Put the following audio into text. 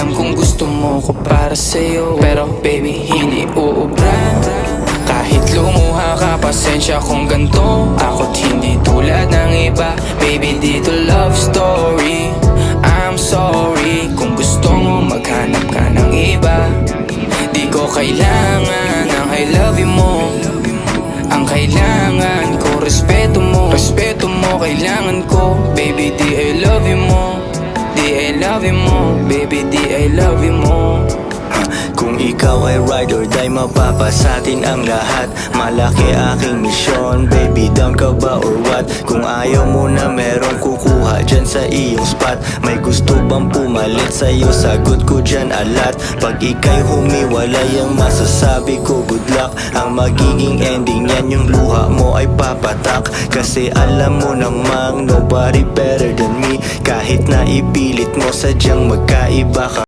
Alam kong gusto mo ko para sa'yo, pero baby hindi uubra. Kahit lumuha ka, pasensya kung ganto. Ako't hindi tulad ng iba. Baby, dito love story. I'm sorry kung gusto mo maghanap ka ng iba. Di ko kailangan ang I love you mo. Ang kailangan ko, respeto mo. Respeto mo, kailangan ko. Baby, di I love you mo. Di I love you mo. Baby, di I love you mo. Kung ikaw ay ride or die, mapapasatin ang lahat. Malaki aking misyon, baby, down ka ba or what? Kung ayaw mo na merong kukuha dyan sa iyong spot. May gusto bang pumalit sa'yo, sagot ko dyan alat. Pag ika'y humiwalay, ang masasabi ko good luck. Ang magiging ending yan, yung luha mo ay papatak. Kasi alam mo namang nobody better than me. Kahit na ipilit mo, sadyang magkaiba ka.